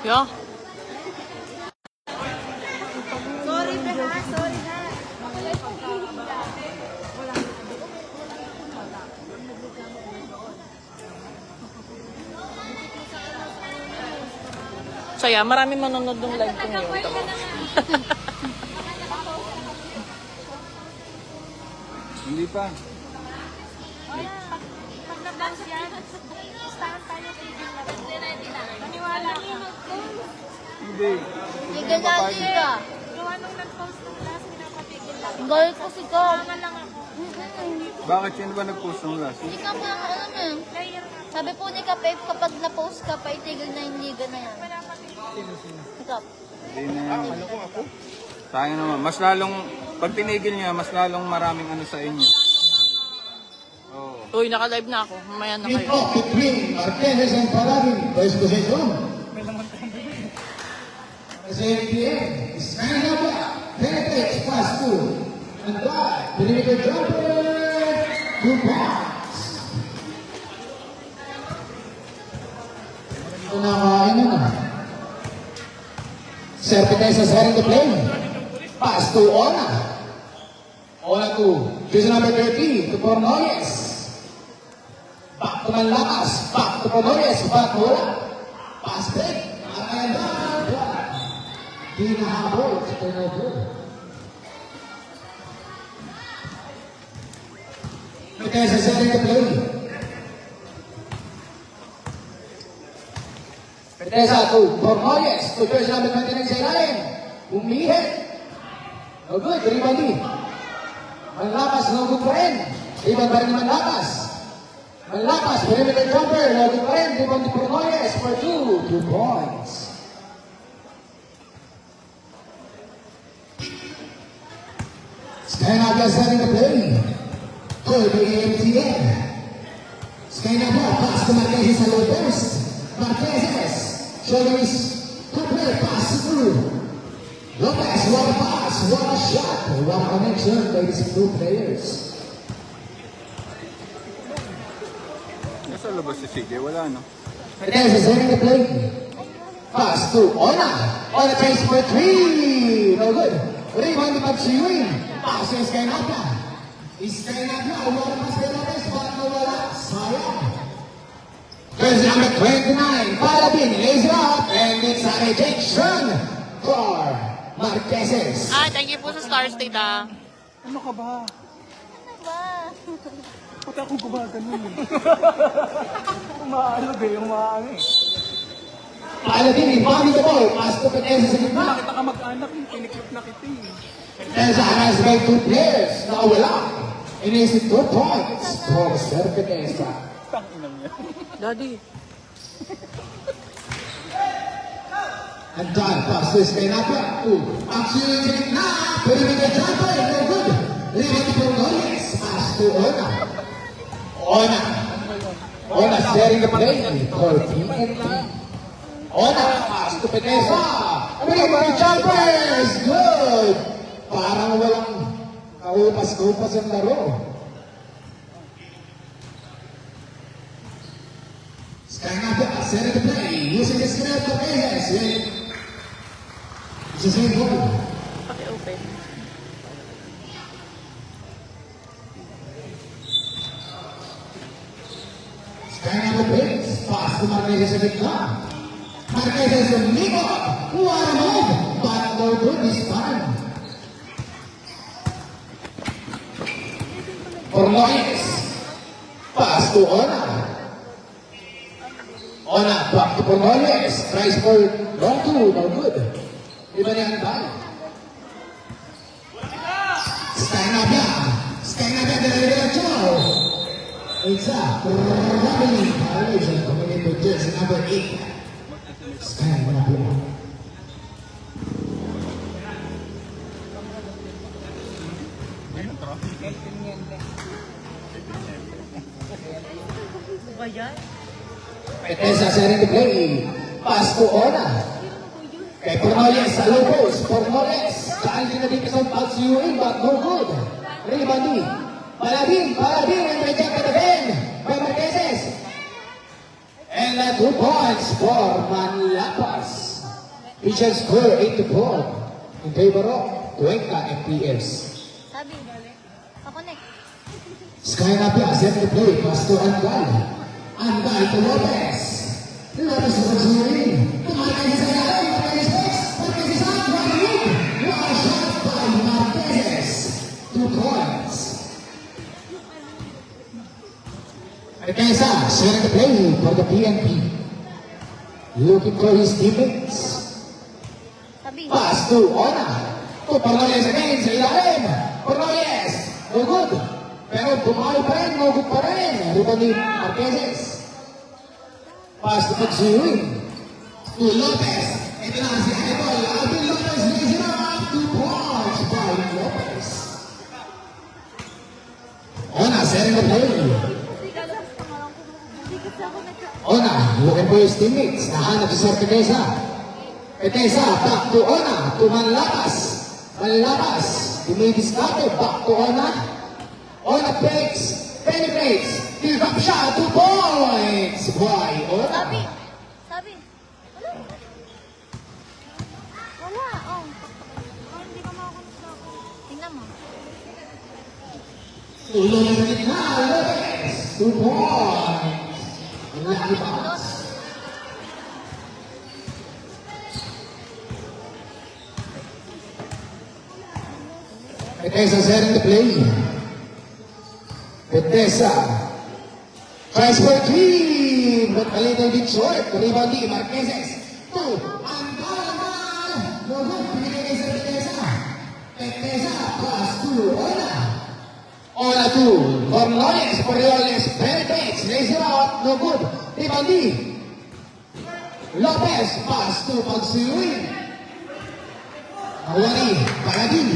Yeah. Sorry, Beha. Sorry, ha. Saya, marami manonood ng live ko ngayon. Hindi pa. Pag na-bounce yan, stand tayo kay Jim na. Maniwala ka. Hindi. Hindi ganali ka. Gawa nung nag-post ng last, pinapapigil lang. Galit kasi ka. Tama lang ako. Bakit sino ba nag-post ng last? Hindi ka mo lang alam eh. Player nga. Sabi po ni Kapep, kapag na-post ka, paitigil na yung liga na yan. Ikap. Hindi na yan. Sayang naman. Mas lalong, pag tinigil niya, mas lalong maraming ano sa inyo. Oo. Uy, naka-live na ako. Mamaya na kayo. Kickoff between Marquez and Paladin. First possession. SAPM is kind of penetrates past two. And drive. Perimeter jumper. 2 points. Ito na kain na. Serpentesa setting the play. Pass to Ona. Ona to jersey number 13 to Cornelius. Back to Manlakas. Back to Cornelius. Back to Ona. Pass break. And di nahabol sa turnover. Serpentesa setting the play. Serpentesa to Cornelius. To jersey number 29 sa ilalim. Umihit. No good, rebound din. Manlakas, no good pa rin. Rebound pa rin ni Manlakas. Manlakas, perimeter jumper, no good pa rin. Rebound ni Cornelius for 2 points. Skynabla setting the play. For the AMTN. Skynabla, pass to Marquez sa low post. Marquez, showing his good pass through. Lopez, what a pass, what a shot, what a connection by these two players. Nasa labas si CJ? Wala, no? Fernandez is hitting the play. Pass to Ona. Ona tries for 3. No good. Rebound to Magsiwin. Pass to Skynabla. Skynabla, what a pass by Lopez, but nawala. Sayang. Jersey number 29, Paladin lays it up, and it's a rejection for Marquezes. Ah, thank you po sa Star State ah. Ano ka ba? Ano ba? Pati ako gumaganon eh. Umaano eh, umaano eh. Paladin rebounding the ball, pass to Fernandez sa gitna. Nakita ka mag-anak eh, piniklip na kita eh. Fernandez has by 2 players, nakawala. Inisip 2 points for Fernandez. Tanginang niya. Daddy. And drive pass to Skynabla. Actually, sa gitna, perimeter jumper, no good. Rebound to Cornelius, pass to Ona. Ona sharing the play for TNT. Ona, pass to Peneza. Perimeter jumper is good. Parang walang kaupas-kaupas ang laro. Skynabla setting the play, using the screen for Peneza. It's the same ball. Paki-open. Skynabla plays, pass to Marquez sa gitna. Marquez is a leap up. What a move, but no good this time. Cornelius, pass to Ona. Ona, back to Cornelius, tries for long 2, no good. Iba niya ang ball. Skynabla, diretso. Exact, rubbing violation coming into jersey number 8. Skynabla. Petesa setting the play. Pass to Ona. Kay Cornelius sa low post. Cornelius. Challenge na dito sa Patsiuin, but no good. Rebound. Paladin, and rejected again by Marquezes. And 2 points for Manlapas. Which has scored 8-4 in favor of Cuenca MPS. Sabi. Pakonek. Sky Napia, set to play, pass to Angal. Angal to Lopez. Lopez to Pagsurin. Marquez is again, Marquez is out, right in. One shot by Marquez. 2 points. Marqueza, set to play for the PNP. Looking for his teammates. Sabi. Pass to Ona. To Parnoyes again sa ilalim. Parnoyes. No good. Pero bumalo pa rin. No good pa rin. Rebound ni Marquezes. Pass to Pagsurin. To Lopez. Ito na si Idol. Alvin Lopez lays it up. 2 points by Lopez. Ona setting the play. Ona looking for his teammates. Nahanap si Sir Petesa. Petesa, back to Ona, to Manlapas. Manlapas, dumidiskate, back to Ona. Ona breaks, penetrates, give up shot, 2 points by Sabi. Ona. Sabi. Wala. Wala. Oh. Oh, hindi ka makakulit ako. Tingnan mo. Tulong na gitna, Lopez, 2 points. Lucky bounce. Petesa setting the play. Petesa tries for 3, but a little bit short. Rebound ni Marquezes. 2. Angal. No good. Pinigay sa Petesa. Petesa pass to Ona. Ona to Orlones. Orlones penetrates. Lays it out. No good. Rebound ni Lopez. Pass to Pagsurin. Awari. Paladin.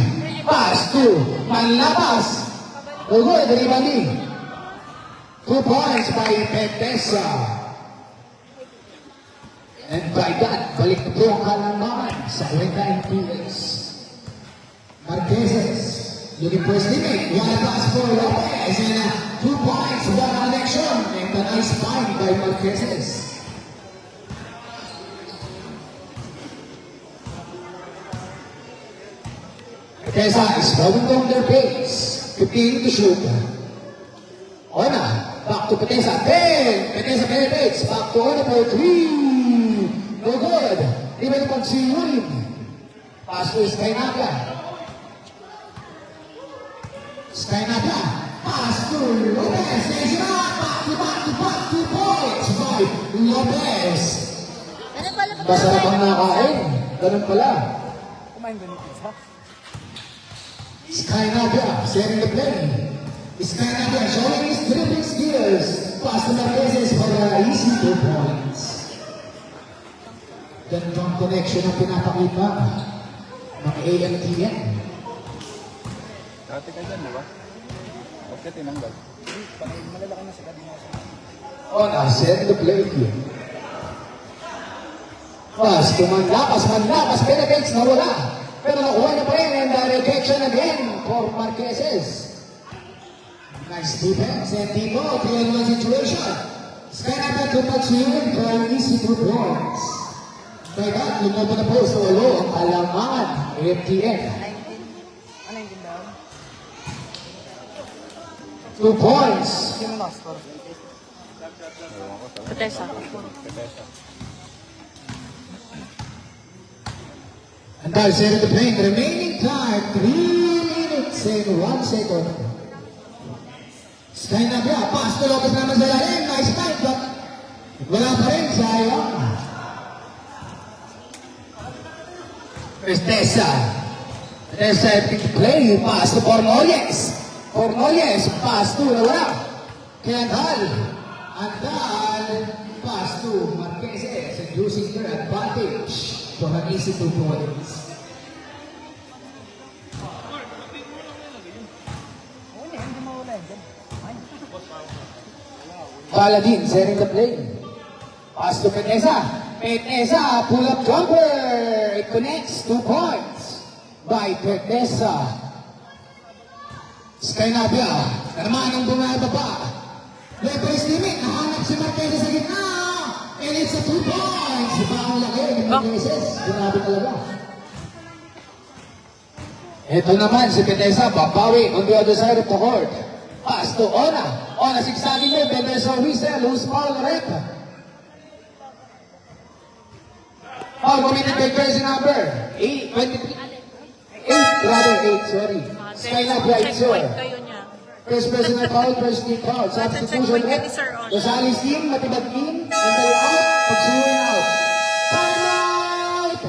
Pass to Manlapas. No good, rebound. 2 points by Petesa. And by that, balik na po ang kalangaman sa Cuenca MPS. Marquezes, looking for his teammate. One pass for Lopez and 2 points, one connection. And a nice find by Marquezes. Petesa is going down their pace. 15 to shoot. Ona, back to Petesa. 10. Petesa penetrates. Back to Ona for 3. No good. Even the Pagsurin. Pass to Skynapia. Skynapia. Pass to Lopez. There's not. Back to 2 points by Lopez. Ano pala pag- Masarap ang nakain. Ganun pala. Skynapia setting the play. Skynapia showing his dribbling skills. Pass to Marquezes for an easy 2 points. Gandang connection ang pinapakita ng AMTN. Dati ka dyan, di ba? Bakit tinanggal? Malalaki na sila din ako. Ona setting the play. Pass to Manlapas. Manlapas penetrates na wala. Pero nakuha niya pa rin and rejection again for Marquezes. Nice defense and Timo, 3-1 situation. Skynapia to Pagsurin for an easy 2 points. By that, lumobo na po sa ulo ang Alamangan, AFTN. 2 points. Petesa. And that's it at the plane. Remaining time, 3 minutes and 1 second. Skynapia, pass to Lopez naman sa lalim. Nice fight, but wala pa rin, sayang. Petesa. Petesa at the play. Pass to Pornoyes. Pornoyes, pass to wala. Kaya Andal, pass to Marquezes and using their advantage for an easy 2 points. Paladin setting the play. Pass to Petesa. Petesa, pull-up jumper. It connects 2 points by Petesa. Sky Navia, na naman ang bumababa. Referee's limit, nahanap si Marquez sa gitna. And it's a 2 points. Iba ang laki ng Marquez. Grabe talaga. Ito naman si Petesa, babawi on the other side of the court. Pass to Ona. Ona sigsaging mo, Petesa whistle, loose foul na rin. Foul committed by jersey number 23. 8, sorry. Skylab right, Check sir. point kayo niya. First personal foul, first team foul. Substitution point red. ni Sir On. Rosales team, Matibag team. And they're out. Pagsuwi out. Timeout!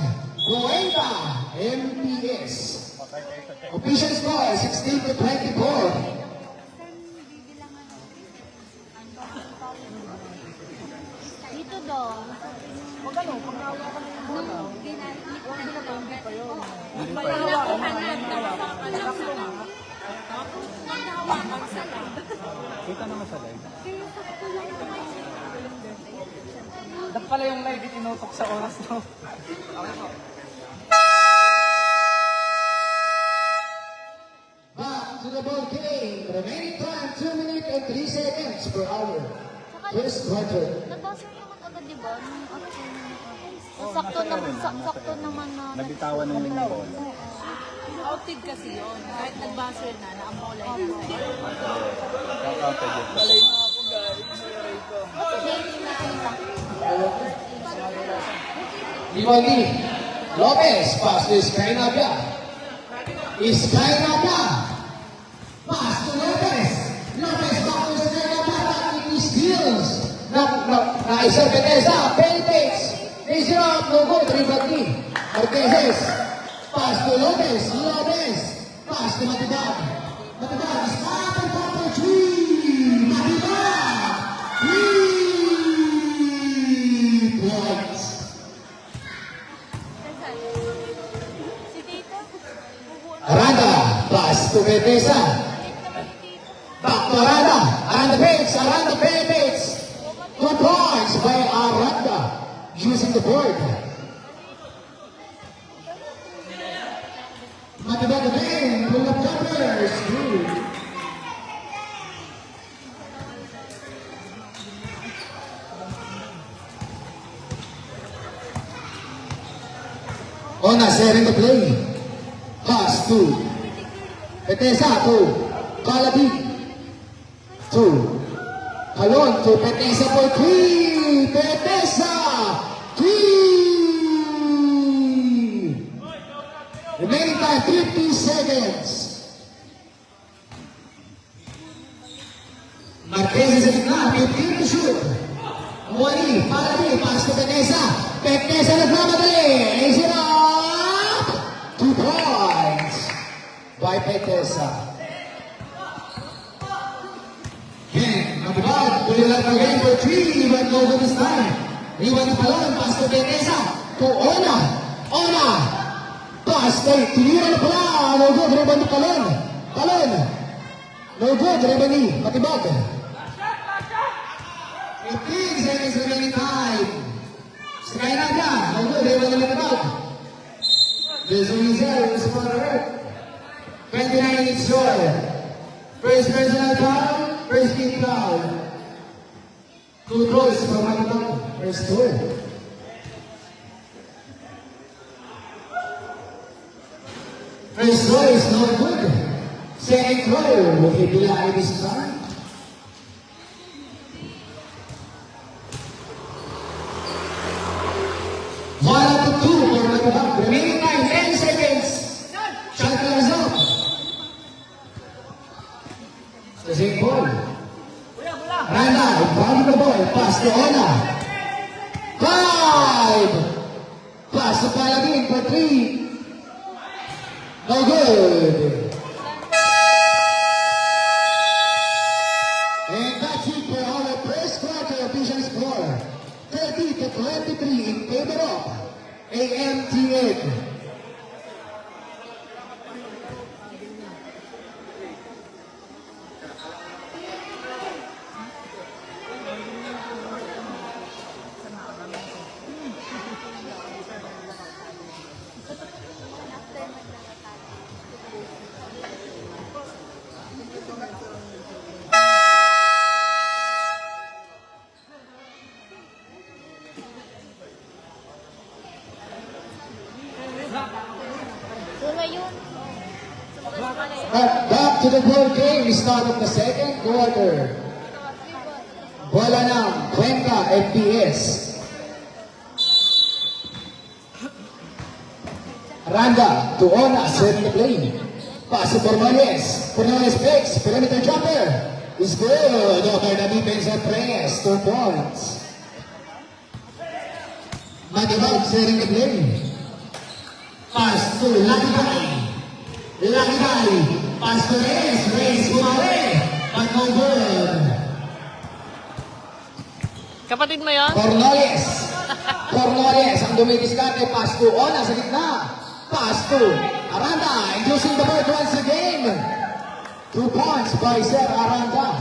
Cuenca, MPS. Official score, 16-24. Dito daw. Kita naman sa live. Dapat pala yung live tinutok sa oras no. Back to the ball game. Remaining time, 2 minutes and 3 seconds per hour. First quarter. Nabasa naman agad, di ba? Sakto naman na. Nabitawan ng linggo. Outig kasi yun. Kahit nag-buzzer na, na-amolay na. Kakapag yun. Limoni. Lopez, pass to Sky Navia. Sky Navia. Pass to Lopez. Lopez back to Sky Navia. Technical skills. Naisa Petesa. Pentex. Is up. No good. Ribati. Marquez. Pass to Lopez. Lopez. Pass to Matibag. Matibag is up and back for 3. Matibag. 3 points. Aranda, pass to Petesa. Back to Aranda. Aranda Pentex. 2 points by Aranda. Using the board. Matibag again. Pull up jumpers. Good. Ona sharing the play. Pass to Petesa to Calabi. To Kalon to Petesa for 3. Petesa 3. Remaining time 50 seconds. Marquez is at now 15 to shoot. Muali, Calabi, pass to Petesa. Petesa nagmamadali. Is it up? 2 points by Petesa. Again, Matibag, Tulilan again for 3, but no good this time. Iwan na Palon, pass to Petesa. To Ona. Ona. Pass to Tulilan na pala. No good, Riban ni Palon. Palon. No good, Riban ni Matibag. 15 seconds remaining time. Sky Navia. No good, Riban ni Matibag. There's a reserve for the red. 29 is short. First personal foul, first team foul. 2 throws for Matibag. First throw. First throw is not good. Second throw, ibigay this time. One out of 2 for Matibag. Remaining time, 10 seconds. Shot clock is up. The same ball. Randa, in front of the ball. Pass to Ona. 5. Pass to Paladin for 3. No good. And that's it for our first quarter official score. 30-23 in favor of AMTN. to the ball game. Start of the second quarter. Bola ng Cuenca FPS. Aranda to Ona, set the play. Pass to Formoles. Formoles fakes, perimeter jumper. Is good. Over the defense of Reyes, 2 points. Matibag, setting the play. Pass to Lakay. Lakay. Pass to Reyes. Reyes bumawi. But no good. Kapatid mo yan? Cornales. Cornales ang dumidiskarte. Pass to Ona sa gitna. Pass to Aranda. Including the bird once again. 2 points by Sir Aranda.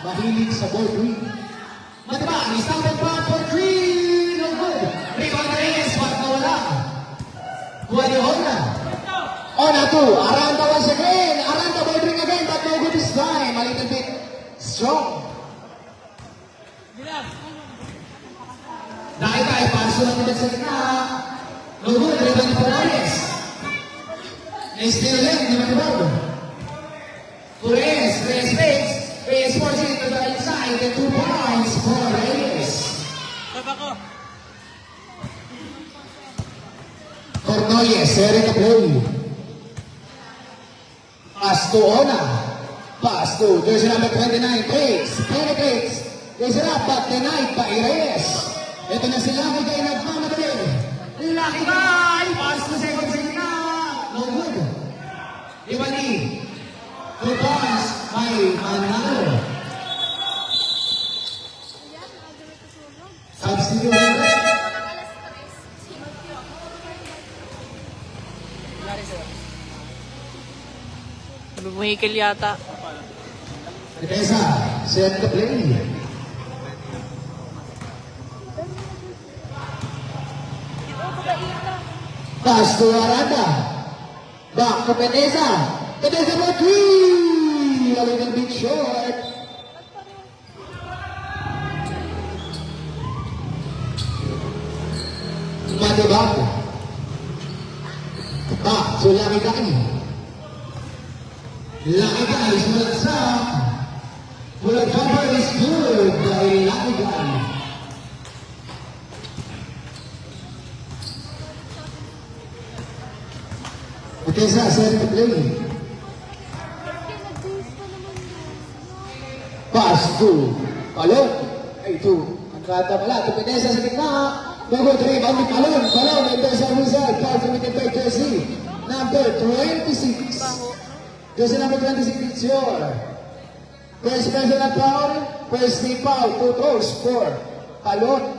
Mahilig sa ball green. Matibag. Started back for 3. No good. Rebound Reyes. But nawala. Kuha ni Ona. Ona to Aranda once again. Aranda ball green again. But no good this time. A little bit strong. Dahil tayo, paso lang ulit sa gitna. No good, rebound ni Formoles. Still left, di matibag. Reyes, Reyes fakes. Reyes forcing it to the inside. And 2 points for Reyes. Cornelius, setting the play. Pass to Ona. Pass to jersey number 29, Grace. Penetrates. Is it up, but denied by Reyes. Ito na si Lucky Guy nagmamadali. Lucky Guy! Pass to second signa. No good. Ibani. 2 points by Manalo. Substitute. Bumihikil yata. Teresa, set the play. Pass to Aranda. Back to Teresa. Teresa for 3. A little bit short. Matibag. Back to Lakay. Lakay is malagsak. Bullet cover is good by Lakay. Teresa, set the play. Pass to Palon. Ay, to. Ang kata pala. To Teresa sa gitna. Bago 3. Rebound ni Palon. Palon. And there's a result. Foul committed by jersey number 26. Jersey number 26, it's your first personal foul. First team foul. 2 throws for Palon.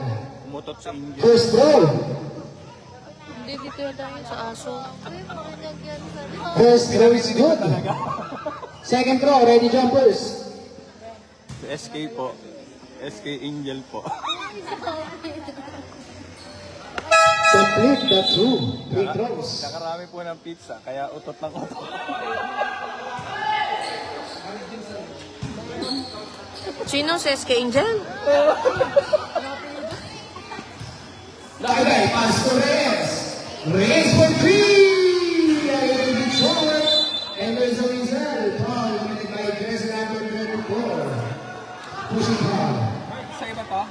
Umutot sa inyo. First throw. Hindi dito yung tayo sa aso. First throw is good. Second throw, ready jumpers. SK po. SK Angel po. Complete the throw. 3 throws. Nakarami po ng pizza, kaya utot ng utot. Sino si SK Angel? Lakay, pass to Reyes. Reyes for 3. A little bit short. And there's a result. Foul committed by jersey number 24. Pushing foul. Sa iba to?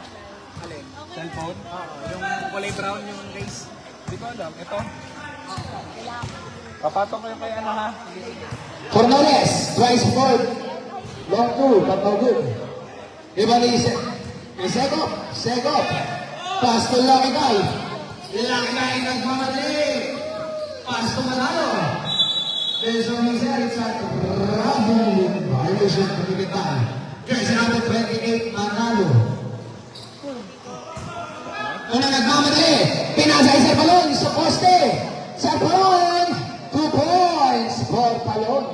Alin? Cellphone? Oo, yung kulay brown yung race. Di ko alam, ito. Papatok ko yung kay ano ha? Cornales, twice forward. Long 2, but no good. Ibali, Segop. Pass to Lakay. Lakay nagmamadali. Pass to Manalo. There's a result. It's a traveling violation committed by jersey number 28, Manalo. Una nagmamadali. Pinasay sa Palon sa poste. Sa Palon. 2 points for Palon.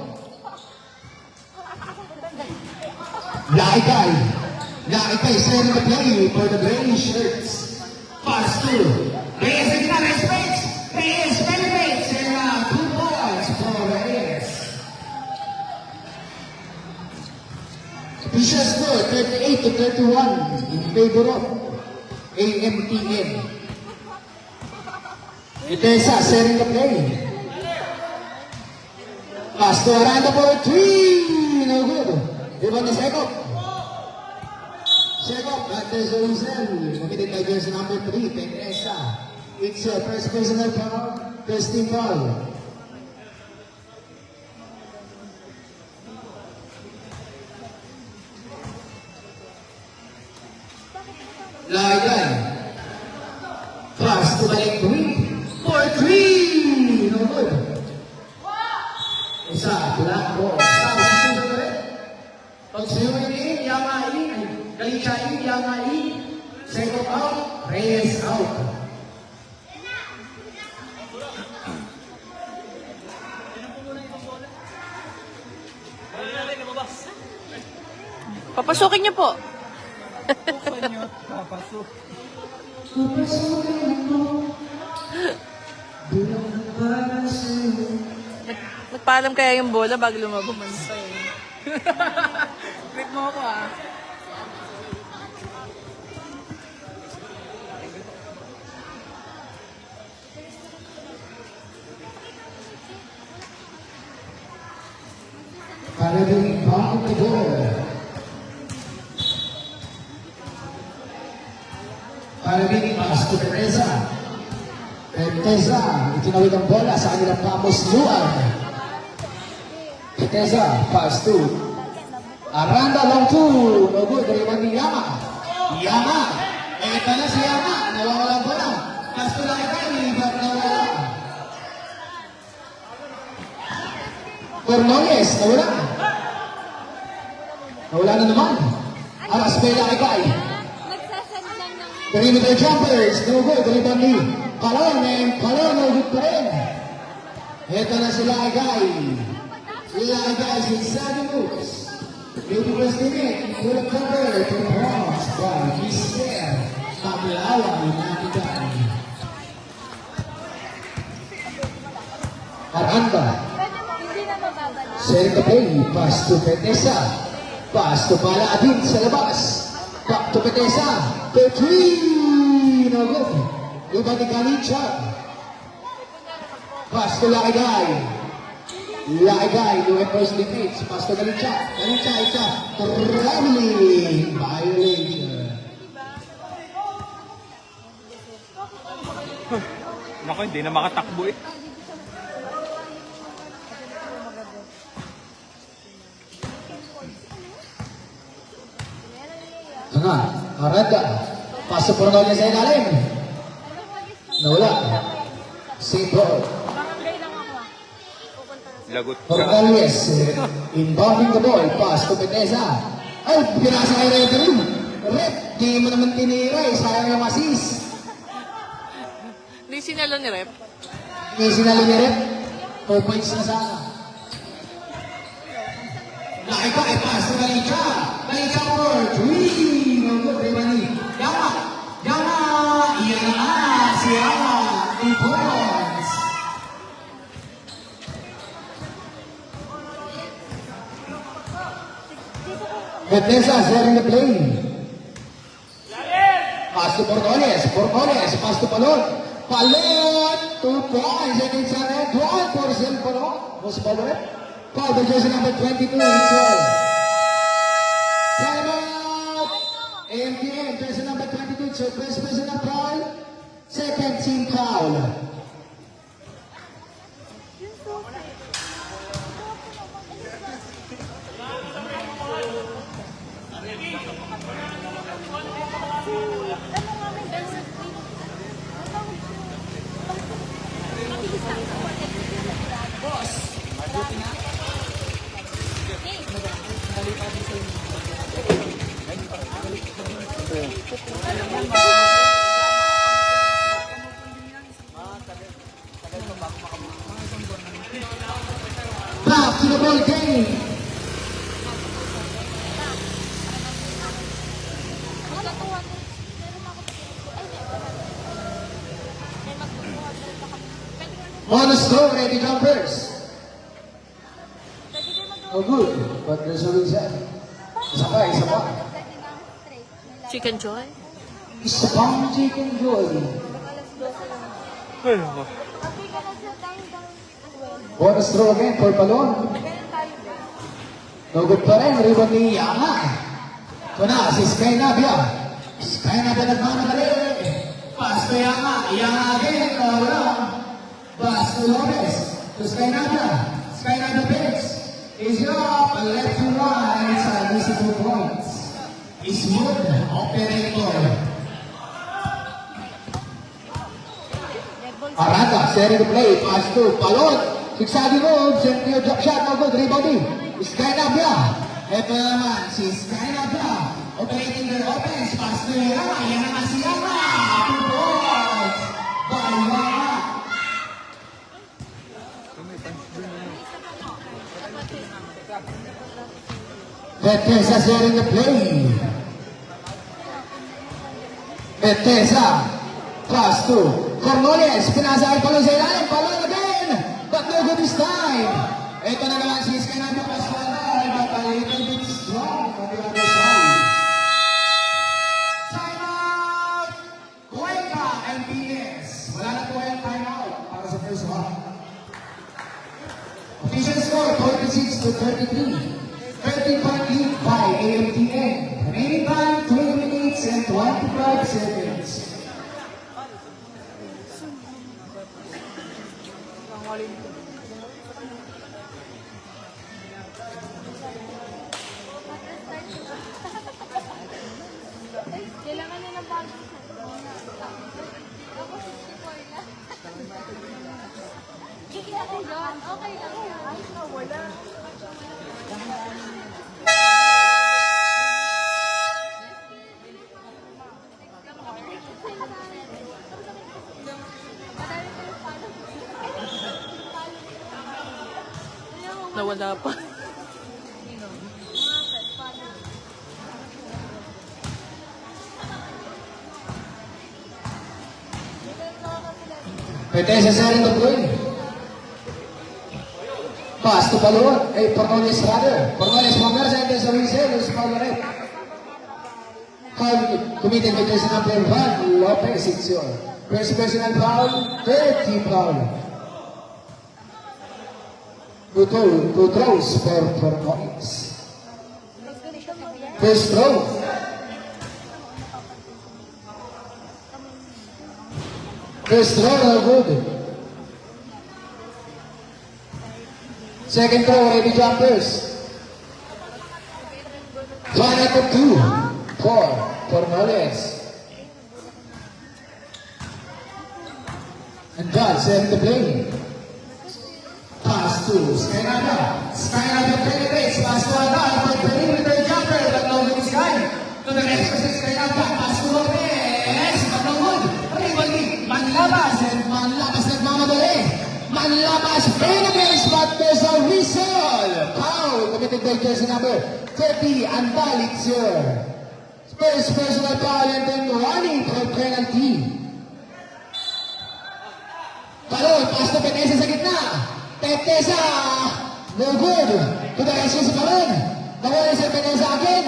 Lakay setting the play for the gray shirts. Pass to Reyes again, Reyes fakes. Reyes penetrates and 2 points for Reyes. Official score 38-31 in favor of AMTN. Itesa setting the play. Pass to Aranda for 3. No good. Rebound ni Sekop. Sekop at there's a reason. Committed by jersey number 3, Petresa. It's a first personal foul. First team foul. Lagay. Pass to balik 3 for 3. No good. Isa, black ball. Sa susunod ulit. Pagsuyo ini, Yama in. Galicia in, Yama in. Second out, Reyes out. Papasukin niyo po. Papasok. Nagpaalam kaya yung bola bago lumabas. Click mo ako ah. Para din bago the goal. Para din pass to Teresa. Teresa, itinawid ang bola sa kanilang kamusluan. Teresa, pass to Aranda long 2. No good, rebound ni Yama. Yama. Ito na si Yama. Nawawala ang bola. Pass to Lagay, but nawala. Cornelius, nawala. Nawala na naman. Aras by Lagay. Nagsasend lang ng... Perimeter jumpers, no good, rebound ni Calon, and Calon, no good pa rin. Ito na si Lagay. Si Lagay, si Sadi Moves. Beautiful steaming, full cover to the Bronx by Mister Paglaway Natigay. Aranda. Hindi na mababalik. Setting the play, pass to Petesa. Pass to Balaadin sa labas. Back to Petesa. The 3. No good. Iba ni Galicia. Pass to Lagay. Lagay, no first limits. Pass to Galicia. Galicia, isa. Traveling violation. Naku, hindi na makatakbo eh. Tanga, Aranda. Pass to Pornolia sa ilalim. Nawala. Safe ball. Barangay lang ako ah. Pupunta na. Lagot ka. Portales, inbounding the ball, pass to Petesa. Ay, pinasa kay referee. Rep, di mo naman tinira, sayang yung assist. Hindi sinalo ni Rep. May sinalo ni Rep, 4 points na sana. Nakita, pass to Galicia. Galicia for 3. No good, Rimani. Yama, Yama, Yama, si Yama, 2 points. Petesa setting the play. Pass to Portones. Portones. Pass to Palon. Palon. 2 points. And it's a red one for Silpano. Was Palon? Call the jersey number 22. It's all. Time out. AMTM. Jersey number 22. So first personal foul. Second team foul. Back to the ball game. Bonus score, ready jumpers. Oh good, but there's a reason. Isa pa. Chicken Joy. Isa pang chicken joy. Ay, ako. Bonus throw again for Palon. No good pa rin. Rebound ni Yama. Ito na, si Sky Navia. Sky Navia nagmamadali. Pass to Yama. Yama again. Wala. Pass to Lopez. To Sky Navia. Sky Navia picks. Is up. Left to right. Sa missing 2 points. Smooth operator. Aranda, setting the play. Pass to Palon. Siksadi moves, and your drop shot, no good, rebounding. Sky Navia. Ito naman, si Sky Navia. Operating their offense, pass to Yama. Yan naman si Yama. 2 points. By Yama. Betesa setting the play. Betesa. Pass to Cornelius. Pinasa ay Palon sa ilalim. Palon again. But no good this time. Ito na naman si Sky Navia Pascual, but a little bit strong on the other side. Time out! Cuenca MPS. Wala na po yung time out para sa first half. Official score 46 to 33. 30-point lead by AMTN. Remaining time 20 minutes and 25 seconds. Kailangan na ng bago. Ako 64 na. Okay lang yun. Okay lang yun. Ay, wala. Nawala pa. Betesa setting the play. Pass to Palon. Hey, Cornelius rather. Cornelius Mongarza and there's a resale. There's foul on it. Foul committed by jersey number 1, Lopez. It's your first personal foul, 30 foul. Two throws for Cornelius. First throw. First throw, no good. Second throw, ready jumpers. 1 out of 2 for Cornelius. And God setting the play. Pass to Sky Navia. Sky Navia penetrates. Pass to Adal for perimeter jumper. But no good is Sky. To the next person, Sky Navia. Pass to Lopez. But no good. Rivalry. Manlabas. And Manlabas nagmamadali. Manlabas penetrates. But there's a whistle. Foul committed by jersey number 30. Andal, it's your first personal foul and then running for penalty. Palon, pass to Betesa sa gitna. Betesa, no good. To the rescue si Palon. Nawala si Betesa again.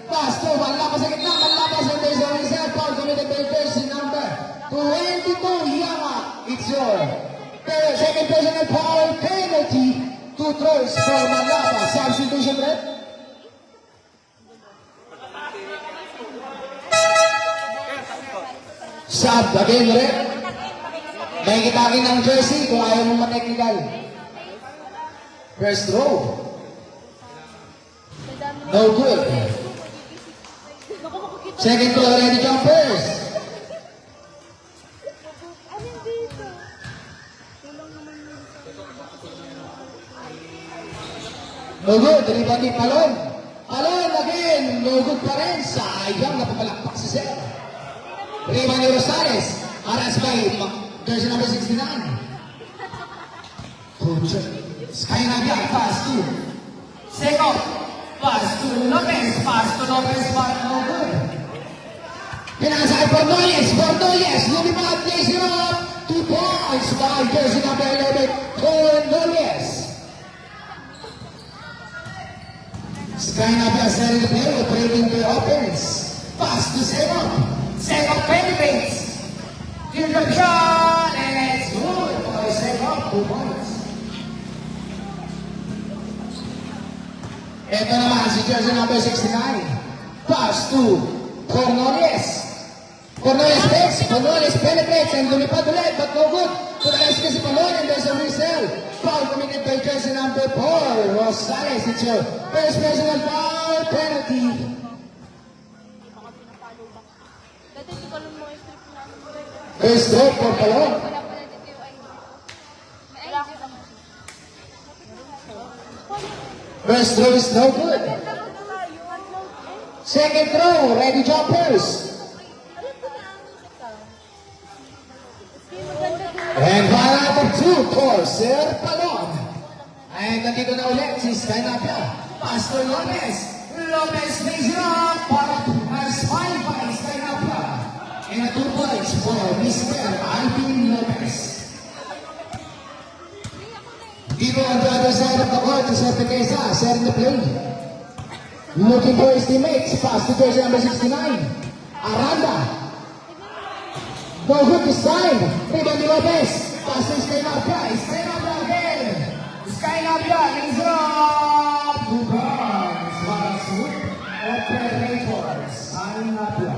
Pass to Manlapas sa gitna. Manlapas and there's a reserve foul committed by jersey number 22. Yama, it's your second personal foul penalty. 2 throws for Manlapas. Substitution rep. Sub again rep. May kitangin ng jersey kung ayaw mo ma-technical. First row. No good. Second row, ready jumpers. No good. Rebound ni Palon. Palon again. No good pa rin. Sayang, napapalakpak si Seth. Rebound ni Rosales. Aras by jersey number 69. Sky Navia, pass to Seco. Pass to Lopez. Pass to Lopez, but no good. Pinasa ay Bordoyes. Bordoyes, lumipad, plays it up. 2 points by jersey number 11, Bordoyes. Sky Navia setting the play, operating the offense. Pass to Seco. Seco penetrates. Here's the shot, and it's good. Seco, 2 points. Ito naman si jersey number 69. Pass to Cornelius. Cornelius takes, Cornelius penetrates and lumipad ulit, but no good. To the rescue si Palon and there's a whistle. Foul committed by jersey number 4, Rosales. It's your first personal foul penalty. Dati si Kalong mo yung strip na ano. First throw for Palon. Wala pala dito yung ID. May ID ka. First throw is no good. Second throw, ready jumpers. And foul out of 2 for Sir Palon. And nandito na ulit si Sky Napia. Pastor Lopez. Lopez makes it up para mas 5 by Sky Napia. And 2 points for Mr. Alvin Lopez. Dito on the other side of the court, si Sir Tequesa, setting the play. Looking for his teammates. Pass to jersey number 69. Aranda. No good this time. Rebound ni Lopez. Pass to Sky Napia. Sky Napia again. Sky Napia is up. 2 guards. Para sweep. Operators. Sky Napia.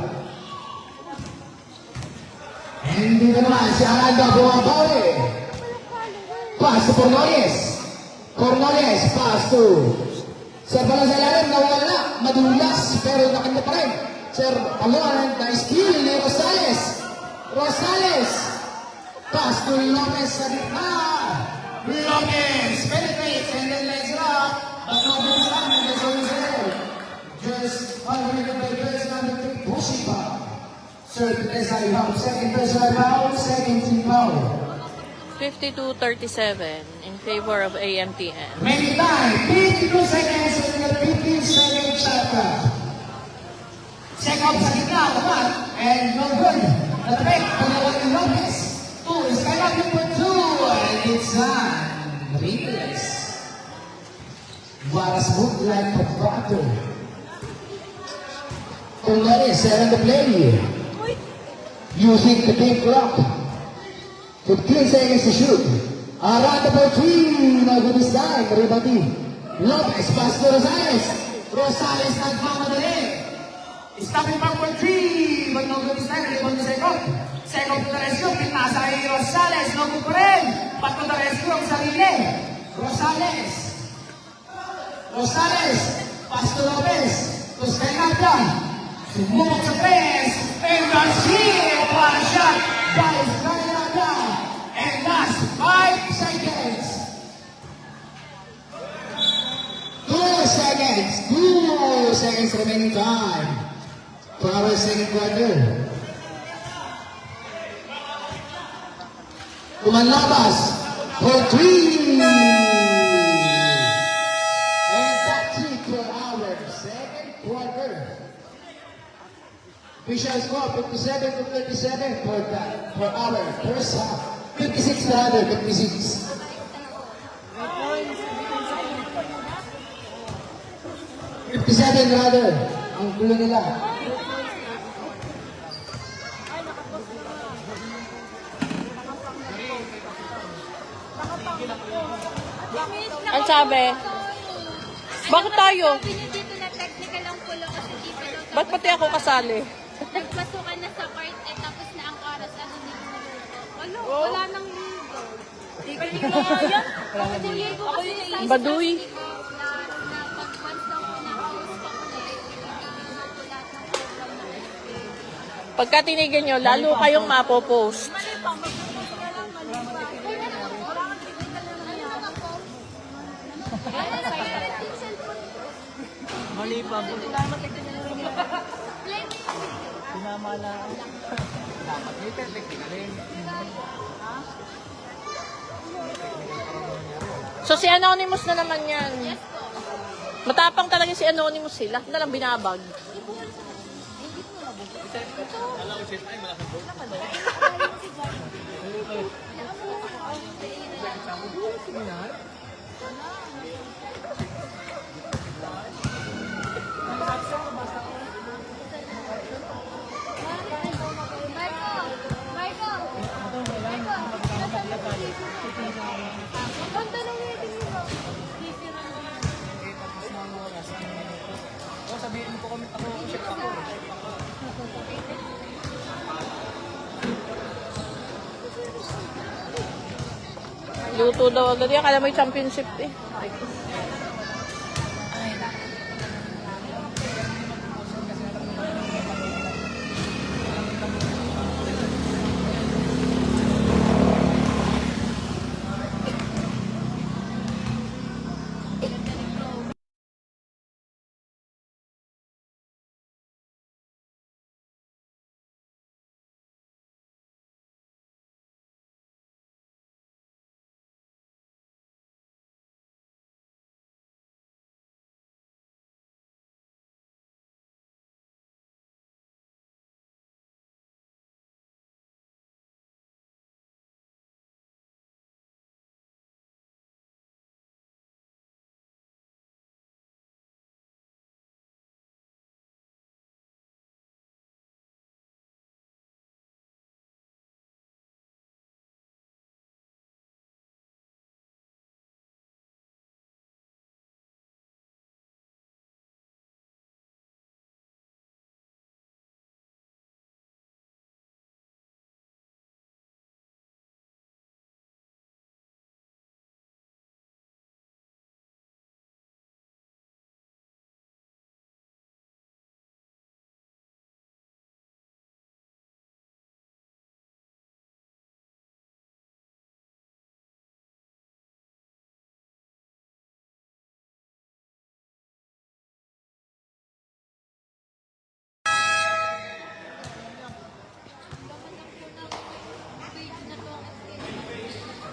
And dito naman si Aranda bumabawi. Pass to Cornelius. Cornelius. Pass to Sir Palon sa ilalim. Nawala. Madulas. Pero nakanda pa rin. Sir Palon na steal ni Rosales. Rosales. Pass to Lopez sa gitna. Lopez penetrates and then lays it up. But no good time and there's always there. Just unrated by jersey number 3, Bushiba. Sir Teresa, you have second personal foul, second team foul. 52-37 in favor of AMTN. Remaining time, 52 seconds and the 15-second shot clock. Second sa gitna, naman, and no good. The break, panawan ni Lopez. 2 is kind of number 2, and it's Riles. What a smooth like a butter. Cornelius set on the play. Using the game clock. 15 seconds to shoot. Aranda for 3. No good this time. Rebound. Lopez pass to Rosales. Rosales nagmamadali. Stopping back for 3. But no good this time. Rebound to second. Second to the rescue. Pinasa ay Rosales. No good pa rin. Back to the rescue ang sarili. Rosales. Rosales. Pass to Lopez. To Sky Napia. Sumubok sa press. And that's it. What a shot by Sky Napia. And that's 5 seconds. 2 seconds. 2 seconds remaining time for our second quarter. Kumanlabas for 3. And that's it for our second quarter. Official score 57-37 for our first half. 56 rather, 56. 57 rather. Ang gulo nila. Ang sabi? Bakit tayo? Sabi niyo dito na technical ang pulo kasi di pa daw. Ba't pati ako kasali? Nagpasukan na sa court tapos na ang oras ano dito na dito. Wala nang ligo. Tigil mo nga yan. Ako ligo kasi sa Baduy. na pag once daw po na-house pa ko na lahat ng program na SPA. Pagka tinigil nyo, lalo kayong mapopost. Mali pa, mag-post ka lang, mali pa. Kaya na lang, wala kang technical na nangyari. Kaya na lang, yung cellphone. Mali pa. Blame So si Anonymous na naman yan. Matapang talaga si Anonymous sila. Na lang binabag. Luto daw agad yan. Kala may championship eh. Ay.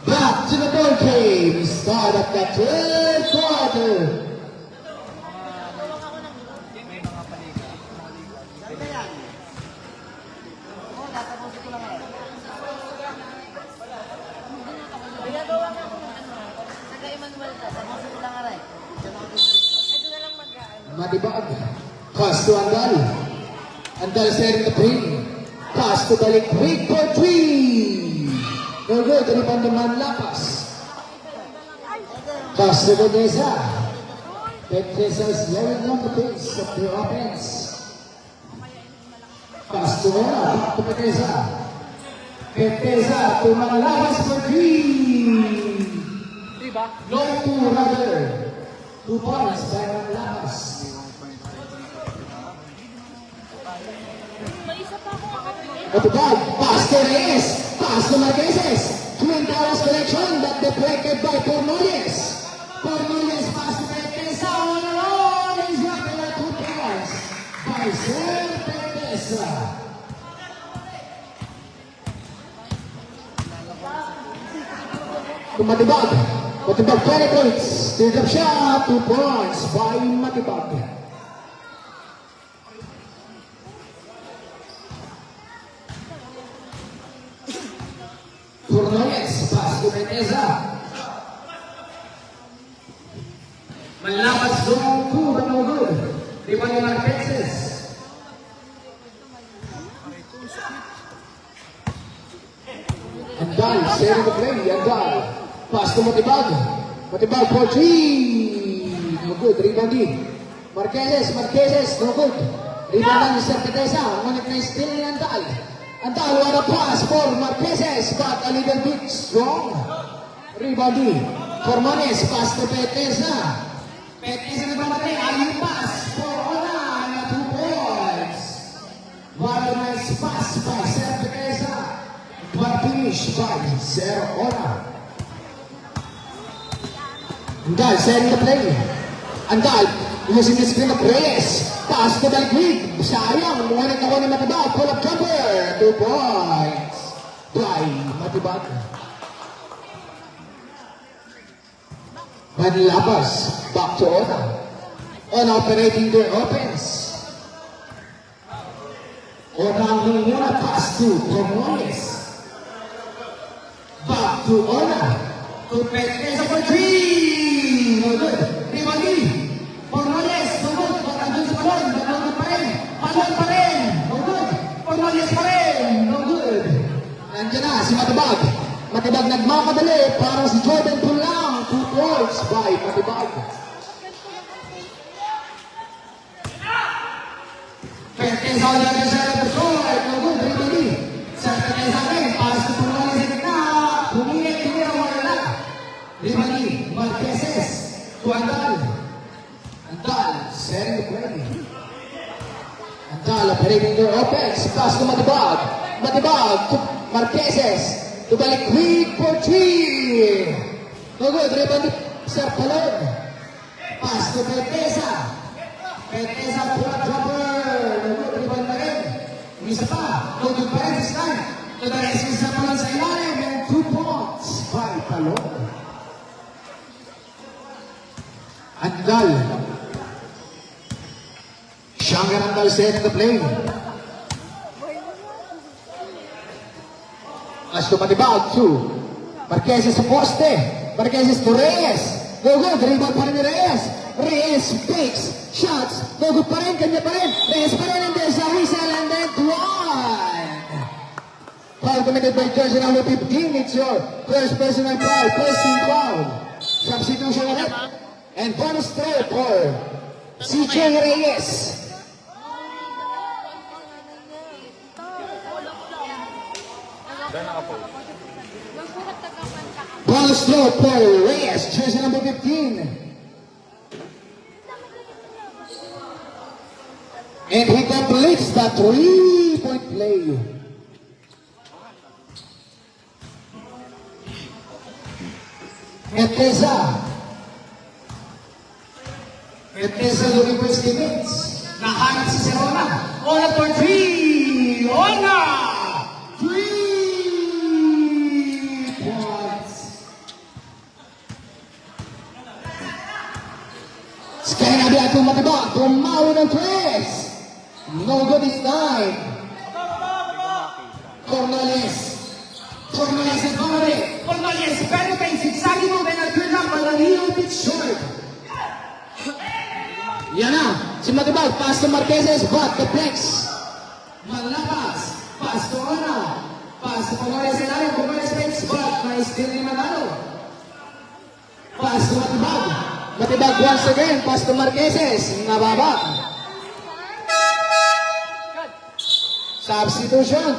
Back to the ball game. Start of the third quarter. Matibag. Pass to Andal. Andal setting the pin. Pass to Balik. Quick for three. No good. Rebound naman Lapas. Pass to Beneza. Beneza is laying on the pace of the offense. Pass to Mona. Back to Beneza. Beneza to mga Lapas for three. No two rather. 2 points by mga Lapas. Matibag. Pass to Reyes. Pass to Marqueses. Twin Towers connection that deflected by Cornelius. Cornelius pass to Pertesa. On the roll. He's got the 2 points by Sir Pertesa. Matibag. Matibag 20 points. Third up shot. 2 points by Matibag. Cornelius, pass to Pertesa. Malapas zone 2, but no good. Rebound ni Marqueses. Andal, sharing the play. Andal, pass to Matibag. Matibag for 3. No good. Rebound ni Marqueses. Marqueses, no good. Rebound ni Sir Pertesa. Ngunit na still ni Andal. Andal, what a pass for Marqueses, but a little bit strong. Rebound ni Cormones, pass to Pertesa. Pertesa na bamatay, ayun pass for Ona na 2 points. What a nice pass by Sir Pertesa, but finish by Sir Ona. Andal, setting the play. Andal, using the screen of Reyes. Pass to Dalgwig. Sayang, ngunit ako na Matibag. Pull up jumper. 2 points by Matibag. Manlabas. Back to Ona. Ona operating their offense. Ona ang muna pass to Cornelius. Back to Ona. To Pertesa for 3. No good. Ribali. Cornelius. No good. Pagkandun sa balon. Balon pa rin. Balon pa rin. No good. Cornelius pa rin. No good. Nandiyan na si Matibag. Matibag nagmamadali. Parang si Jordan Pulang. 2 points by Matibag. Pertesa on the other side of the court. No good, everybody. Sa Pertesa rin, pass to Pulmones sa gitna. Huminit, wala. Everybody, Marqueses to Andal. Andal, setting the play. Andal operating their offense. Pass to Matibag. Matibag to Marqueses. To balik quick for three. No good, everybody. Sir Palon. Pass to Pertesa. Pertesa pull-up jumper. No good, everybody na rin. Isa pa. No good pa rin this time. To the rescue sa Palon sa ilalim. And 2 points by Palon. Andal. Shangar Andal set in the plane. As to Matibag to Marqueses sa poste. Marqueses to Reyes. No good. Dribble pa rin ni Reyes. Reyes picks. Shots. No good pa rin. Kanya pa rin. Reyes pa rin. And there's a whistle and then 1. Foul committed by jersey number 15. It's your first personal foul. First team foul. Substitution ulit. And bonus throw for CJ Reyes. Bonus throw for Reyes, jersey number 15. And he completes the 3-point play. Pertesa. Pertesa looking for his teammates. Nahanap si Serona. Ona for 3. Ona! 3 points. Sky na biya itong Matibag. Tumawi ng 3. No good this time. Cornales. Cornales at Cornales. Cornales penetrates. Zigzagging move and a turn up but a little bit short. Yan na, si Matibag, pass to Marqueses, but the flex. Malakas, pass to Ona. Pass to Pumores and Alan, Pumores fakes, but may still ni Manalo. Pass to Matibag. Matibag once again, pass to Marqueses, nababa. Substitution.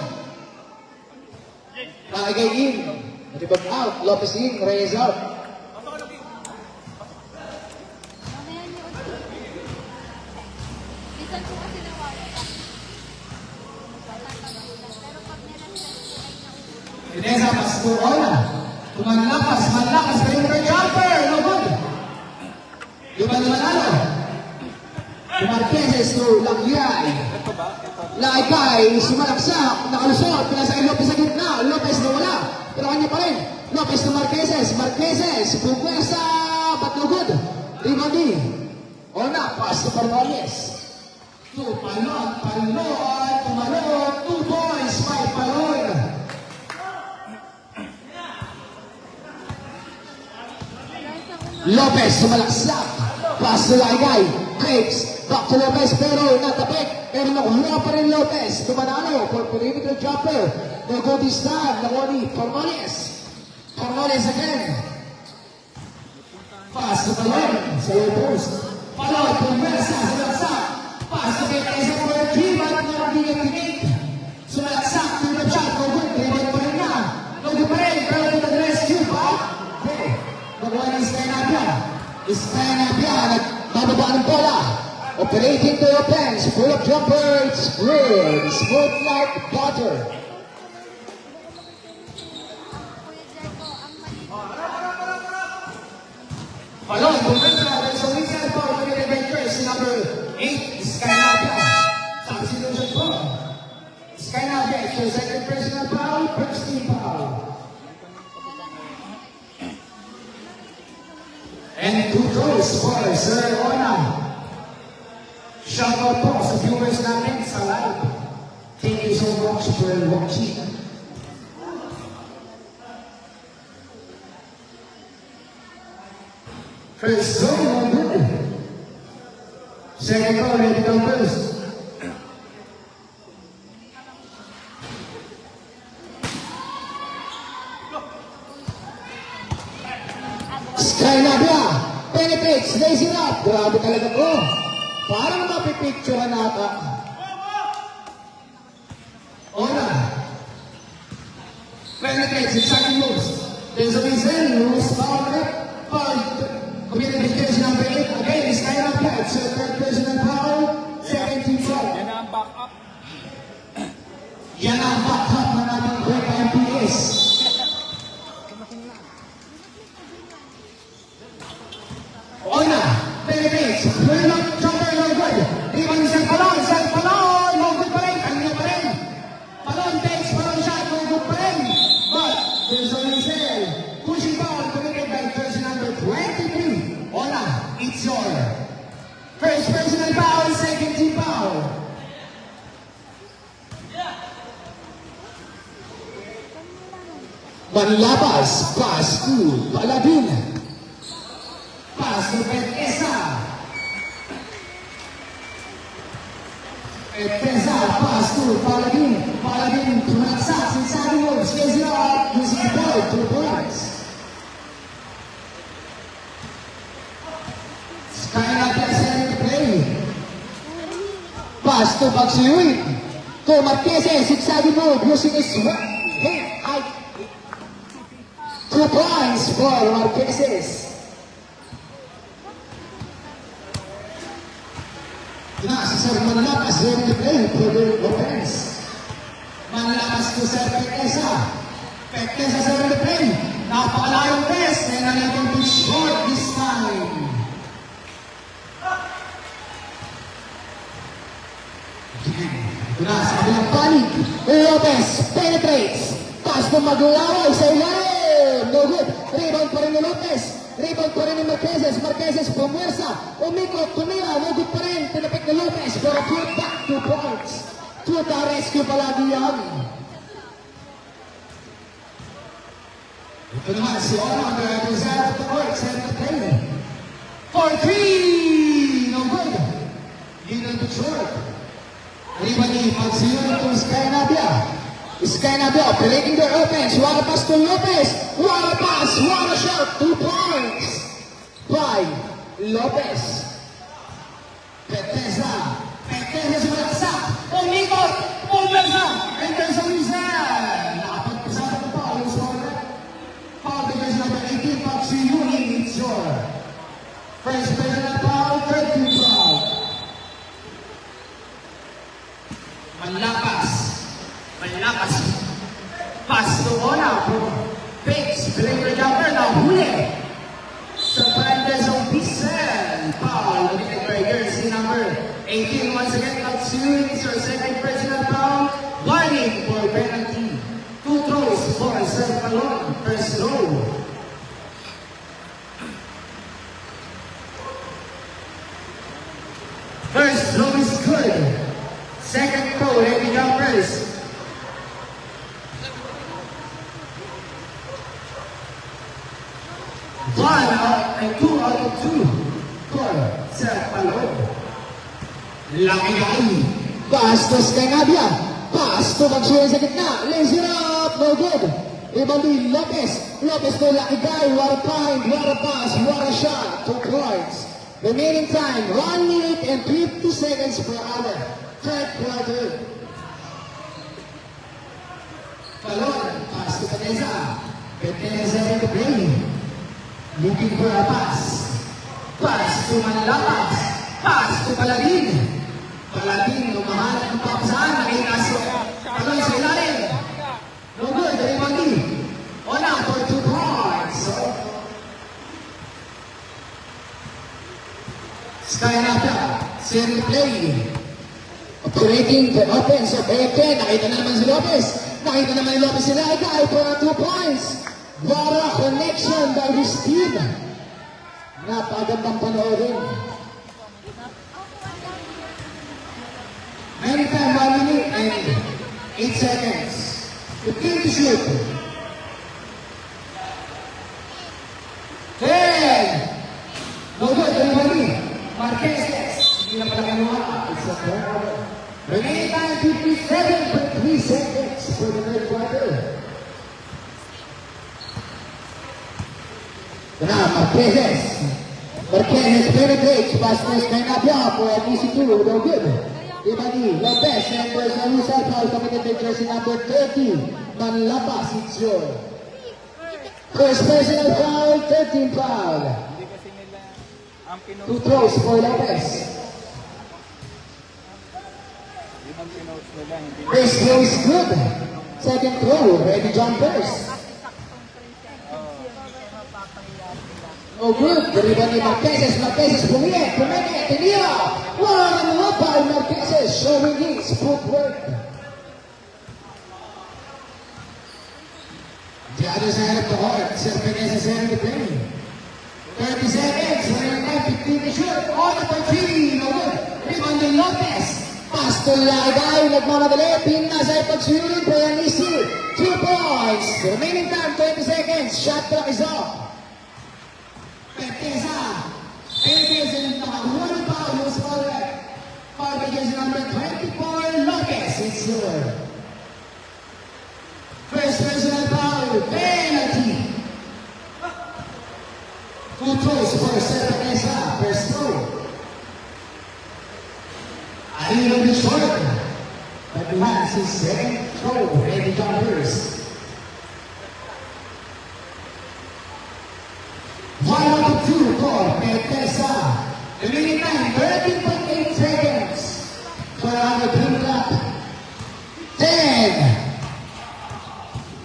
Nakagay in. Matibag out, Lopez in, Reyes out. Pertesa pass to Ona. Malakas perimeter jumper. No good. Lupa na Manalo. To Marqueses to Lagyay. Lagyay, sumalaksak, nakalusot, pinasa kay Lopez sa gitna. Lopez na wala. Pero kanya pa rin. Lopez to Marqueses. Marqueses, bugwesa, but no good. Rimandi. Ona, pass to Palmones. To Palon. Tumalon. 2 points by Palon. Lopez sumalaksak. Pass to Laygay. Breaks. Back to Lopez pero natapik. Pero nakuha pa rin Lopez. Tumanalo for perimeter jumper. No go this time. Nakuha ni Formones. Formones again. Pass to Palon. Sa low post. Palon. Pumversa. Sumalaksak. Pass to Pertesa for 3. But not the sumalaksak. To the shot. No good. Dribble pa rin na. No good pa rin. Pero to the rescue pa. Okay. Nakuha ni Scanapia, nagbababa ng bola. Operating to offense, full of jumper, it's good. Smooth like butter. Palon, Bumenta, there's a weekend foul for the Avengers, number 8, Scanapia. Substitution foul. Scanapia, it's your second personal foul, first team foul. And 2 throws for Sir Ona. Shoutout po sa viewers natin sa live. Thank you so much for watching. First throw, no good. Second throw, ready to first. Sky Nabia, penetrates, lays it up. Grabe talaga ko. Parang mapipicturean nata. penetrates, exciting moves. There's a reason, moves power up. Community jersey number 8. Again, it's kind of bad. So third personal foul. Second team foul. Yan ang back up. Yan ang back-up na natin break MPS. Oina, penetrates. Well up, jumper, no good. Rebound isang palon, no good pa rin. Kanina pa rin. Palon takes, palon shot, no good pa rin. But, there's a reason. Pushing foul committed by jersey number 23. Oina, it's your first personal foul, second team foul. Manlabas, pass to Paladin. Pass to Petesa. Petesa, pass to Paladin. Paladin, tumaksas inside the moves. Gives it up, using the ball, 2 points. Skyline present play. Pass to Bagsuyuin. To Marquez, inside the move, using his height. 2 points for Marquez. Si Sir Manlapas ready to play for the offense. Manlapas to Sir Petesa. Petesa Sir ready to play. Napakalayong press and unable to short this time. Sa kabilang panig, Lopez penetrates. Pass to Magulaway sa ilalim. No good. Rebound pa rin ni Lopez. Rebound pa rin ni Marquez. Marquez pumwersa. Umikot, tumira. No good pa rin. Tinapik ni Lopez. Pero put back 2 points. To the rescue palagi yan. Ito naman si Ona. Represent the court. Set the play. For 3. No good. Little bit short. Rebound ni Magsiyon to Sky Nabia. Sky Nabia operating their offense. What a pass to Lopez. What a pass. What a shot. 2 points by Lopez. Petesa. Petesa sumalaksak. Umikot. Umikot. And there's a reason. Nakapagpasahan ng foul. Foul because number 18. Pagsiyun. It's your first personal foul. Third team foul. Manlapas. Manlapas. Pass to Ona. Fakes. Breaker jumper na huli. Sa Parandes of Pisen. Foul. Committed by jersey number 18. Once again, Katsuyun is your second personal foul. Warning for penalty. 2 throws for Sir Palon. First throw. First throw is good. Second throw, heavy jumpers. One out and 2 out of 2 for Sir Palon. Laki guy. Pass to Sky Nabia. Pass to Magsuyan sa gitna. Lays it up. No good. Ibali Lopez. Lopez to Lucky Guy. What a find. What a pass. What a shot. 2 points. Remaining time 1 minute and 50 seconds per hour. Third quarter. Palon. Pass to Petesa. Petesa in the play. Looking for a pass. Pass to Manlapas. Pass to Paladin. Paladin, lumahanap ng papasahan. Nakita si Palon sa ilalim. No good, Rimandi. Ona for 2 points. Sky Nabia, seri play. Operating the offense of AFN. Nakita na naman si Lopez. Nakita naman ni Lopez si Laigay for 2 points. What a connection by this team. Napagandang panoorin. Anytime 1 minute and 8 seconds. 15 to shoot. 10. No good, everybody. Marquez. Hindi na pala kinuha. It's a third quarter. Remaining time 57.3 seconds for the third quarter. Now, Marquez. Marquez penetrates. Pass to Sky Nabia for an easy 2. No good. Ibani, Lopez, and there's a loose foul committed by jersey number 30. Manlapas, it's your first personal foul, 13 foul. Hindi kasi nila ang pinost. Two throws for Lopez. Yun ang pinost nila. Hindi First throw is good. Second throw, ready jumpers. Oh good, deriva ni Marquez. Marquez pumili, tinira. One up by Marquez, showing his footwork. The other side of the court, Serpenez is in the play. 30 seconds, 15 to shoot. On the three, no good. Rebound ni Lopez. Pass to Lagay, nagmamadali. Pinasay pagsulit, Payanisi. 2 points. Remaining time, 20 seconds. Shot clock is off. Peteza. Peteza yung nakakuha ng foul. Yung foul against number 24, Lopez. It's your first personal foul. Penalty. Two throws for Serpeneza. First throw. A little bit short. But he has his second throw. Ready jumpers. 1-2 for Peteza. Remaining time, 13.8 seconds. For our team clock. 10.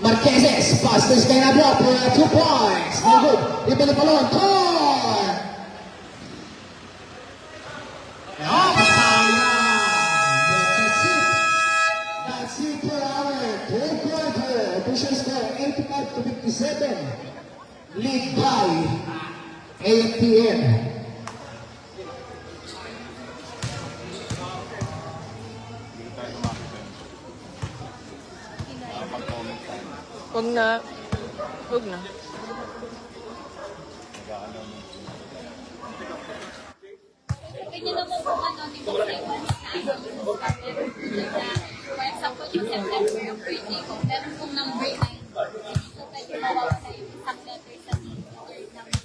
Marquez, pass to Scanabra for 2 points. No good. Ito na palon. Tor! That's it for our third quarter. Official score 85 to 57. Lead by AFTN. Huwag na. Huwag na. Ganyan naman kung ano, di ba kayo for example, yung September yung birthday ko, pero kung number 9, so pwede mawawala yung isang letter sa name or number.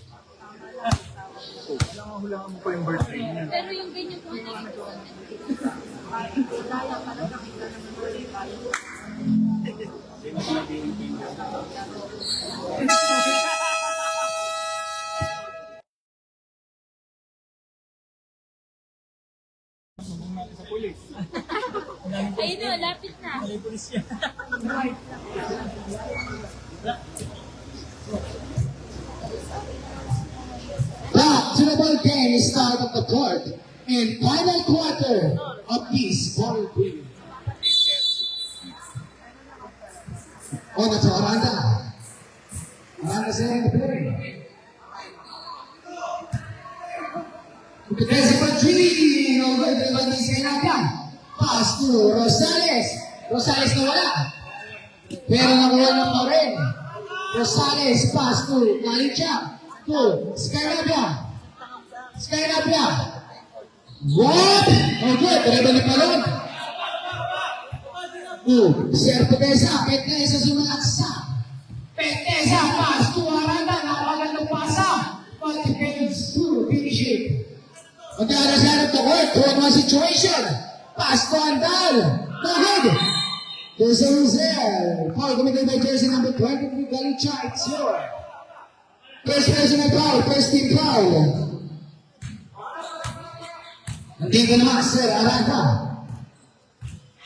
hulaan mo pa yung birthday niya. Pero yung ganyan po na yung ayun o, lapit na. Back to the ball game, start of the court, and final quarter of this ball game. On the Aranda. Aranda's in the play. Kasi pa three, no good, driven ni Senaka. Pass to Rosales. Rosales na wala. Pero nakuha na pa rin. Rosales, pass to Galicia. To Skyrabia. Skyrabia. What? No good, driven ni Palon. Serpeneza, Peteza sumalaksa. Peteza, pass to Aranda. Nakawalan ng pasa. But he fails to finish it. On the other side of the court, 2-on-1 situation. Pass to Andal. No good. There's a Rosel. Foul committed by jersey number 23, Galicia. It's your first personal foul, first team foul. Nandito naman, Sir Aranda.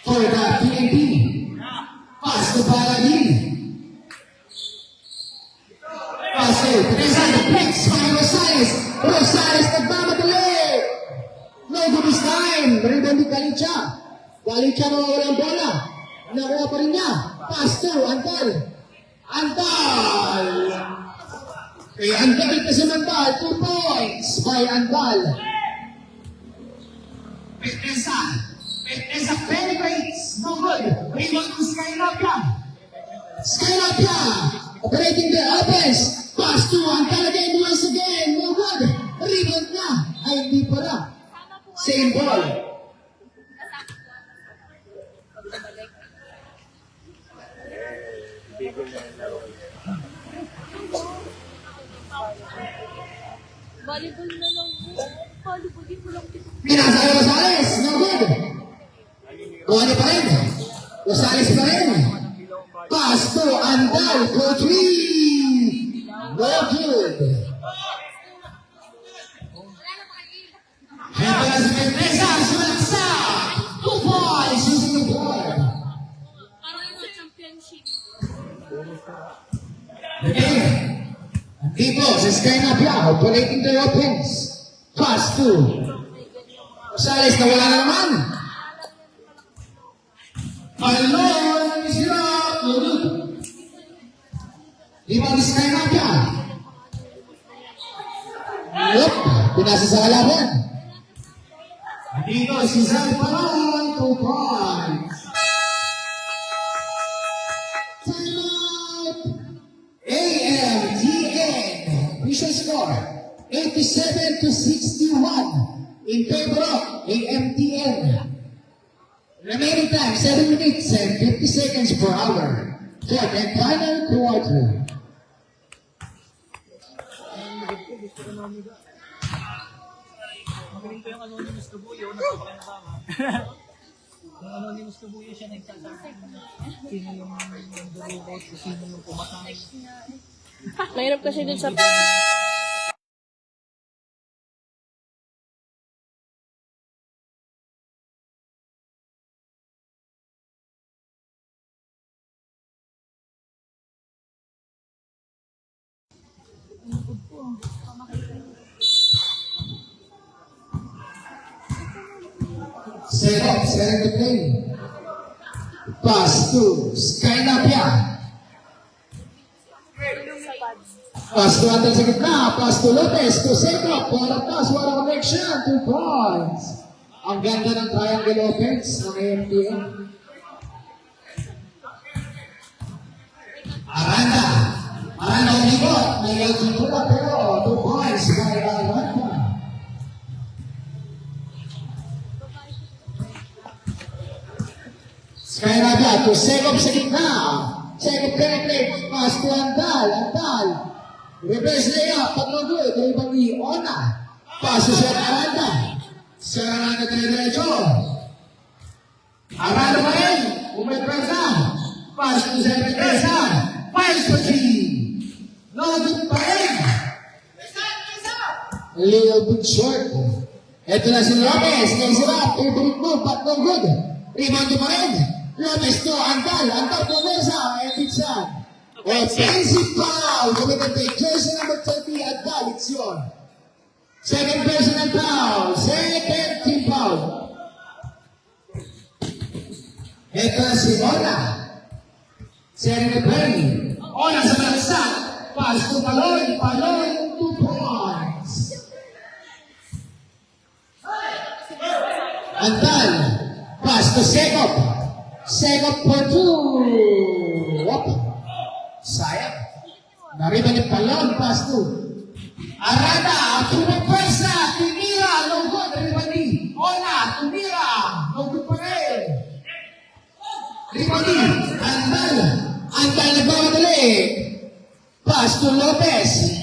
For the PNP. Pass to Paladin. Pass to Peteza. The flex by Rosales. Rosales nagmamadali. No good this time. Rebound ni Galicia. Galicia mawawala ang bola. Nakuha pa rin niya. Pass to Antal. Antal. Kay Antal kasi Mandal. 2 points by Antal. Peteza. Peteza penetrates. No good. Rebound to Skyrapia. Skyrapia. Operating the offense. Pass to Antal again. Once again. No good. Rebound na. Ay, hindi pala. Same ball. volleyball na lang po. Volleyball, di mo lang dito. Pinasa na Rosales. No good. Kuha niya pa rin. Rosales pa rin. Pass to Andal for 3. No good. Ito na si Mentresa, sumaksa. 2 points using the board. Parang yung sa championship. Again, dito si Sky Nabia, operating the offense. Pass to Rosales na wala na naman. Alone is not good. Di ba si Sky Nabia? Yup, pinasa sa kalaban. Dito si Zay Paran, 2 points. Timeout. AMTN. Visual score 87-61 in favor of AMTN. Remaining time 7 minutes and 50 seconds per hour. Third and final quarter. Magaling ko yung Anonymous Kabuyo, napapakinabangan. Yung Anonymous Kabuyo siya nagsasabi sino yung nanduro ko, sino yung pumatay. Mahirap kasi dun sa... Setting the play. Pass to Sky Nabia. Pass to atin sa gitna. Pass to Lopez. To Seco. Para pass. Wala connection. 2 points. Ang ganda ng triangle offense ng AMTN. Aranda. Aranda umikot. May yung pula pero 2 points by Aranda. Sky Nabia to Seco sa gitna. Seco penetrate. Pass to Andal. Andal. Reverse layup, pag no good, ay ibang Ona. Paso sa Aranda. Sa Aranda dire-diretso. Aranda pa rin. Umipresa. Paso sa Mentresa. Files for 3. No good pa rin. A little bit short. Ito na si Lopez. Ngayon sila, favorite move, but no good. Rebound pa rin. Lopez to Andal. Andal to Mesa. And it's offensive foul committed by jersey number 30 Andal. It's your second personal foul. Second team foul. Ito si Ona. Setting the play. Ona sa balaksak. Pass to Paloy. Paloy, 2 points. Andal. Pass to Sekop. Sekop for 2. Whoop. Sayang. Nariban ni Palon, pass to Arada, pumapasa, tinira, no good, nariban ni Ona, tinira, no good pa rin. Nariban ni Andal, Andal nagmamadali. Pass to Lopez,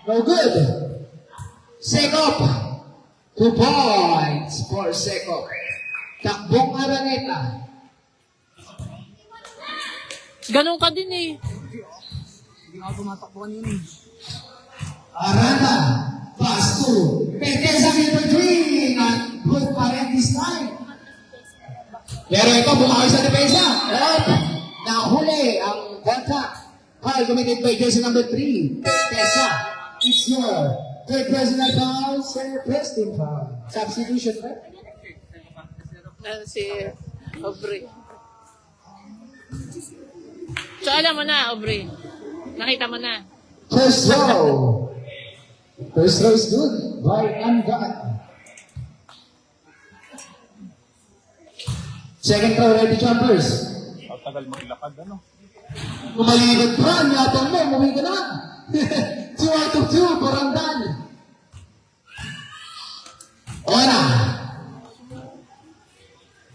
no good. Sekop, 2 points for Sekop. Takbong Araneta. Ganun ka din eh. Hindi nga tumatakbuhan yun eh. Aranda, pass to Mentresa number 3. Not good pa rin this time. Pero ito, bumawi sa depensa. Nahuli ang contact. Foul committed by jersey number 3. Mentresa, it's your third personal foul, first team foul. Substitution, right? Si Aubrey. So alam mo na, Aubrey. Nakita mo na. First row. First row is good by Angat. Second row, ready jumpers. Ang tagal maglakad, ano? Kumaligod pa, niyatang mo, umuwi ka na. 2 out of 2, Barandan. Ona.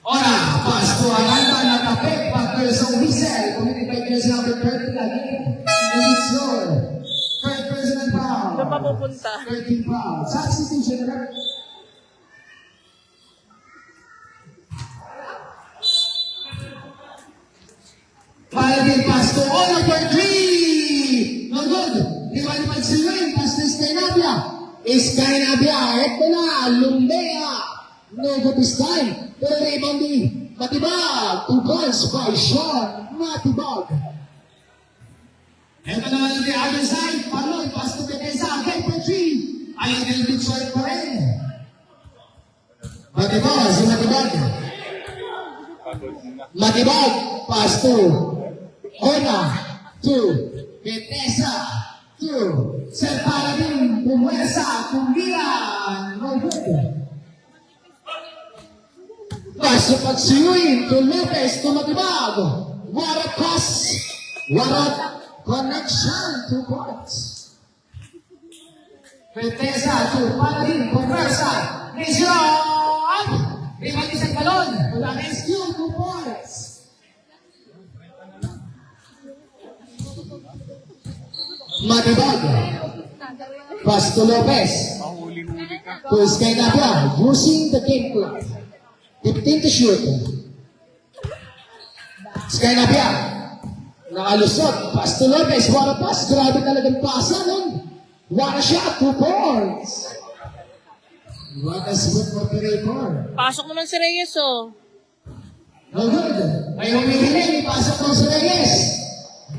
Ona, pass to Aranda, nakapit, Patterson Whistle, committed by jersey number 30 again. And it's your third personal foul. Doon pa pupunta. 13 foul. Substitution, right? Paladin, pass to Ona for 3. No good. Rebound naman si Wayne, pass to Skynabia. Skynabia, eto na, Lumbea. No good this time. Pero rebound ni Matibag. 2 points by Sean Matibag. Eto naman ang the other side. Paloy, pass to Bethesda. Again for 3. A little bit short pa rin. Matibag, si Matibag. Matibag, pass to Ona, to Bethesda, to Sir Paladin, Pumuesa, Kumbilan, no good. Pass to Pagsiyuin, to Lopez, to Matibag. What a pass, what a connection, 2 points. Bethesda, to Paladin, Pumuesa, Mission! Rebound isang balon. Wala rescue, 2 points. Matibag. Pass to Lopez. To Skynabia. Using the game clock. 15 to shoot. Skynabia. Nakalusot. Pass to Lopez. What a pass. Grabe talagang pasa nun. What a shot. 2 points. What a smooth operator. Pasok naman si Reyes, oh. No good. May humihiling. Pasok ng si Reyes.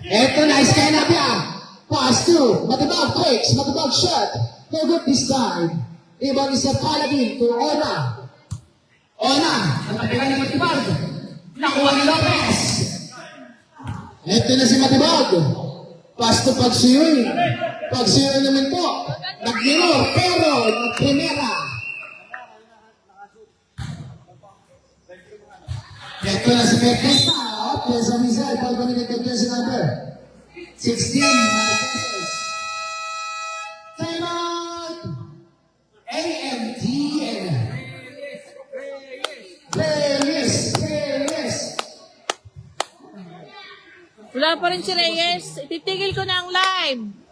Eto na, Skynabia. Pass to Matibag, takes, Matibag shot. No good this time. Ibang isa Paladin to Ona. Ona, natabigan ni Matibag. Nakuha ni Lopez. Eto na si Matibag. Pass to Pagsiyuin. Pagsiyuin naman po. Nag-minor, pero nag-primera. Eto na si Bethesda. Okay, sa Mizal, pag-communicated niya si number 16. Time out! AMTN. Playlist. Wala pa rin si Reyes. Ititigil ko na ang live.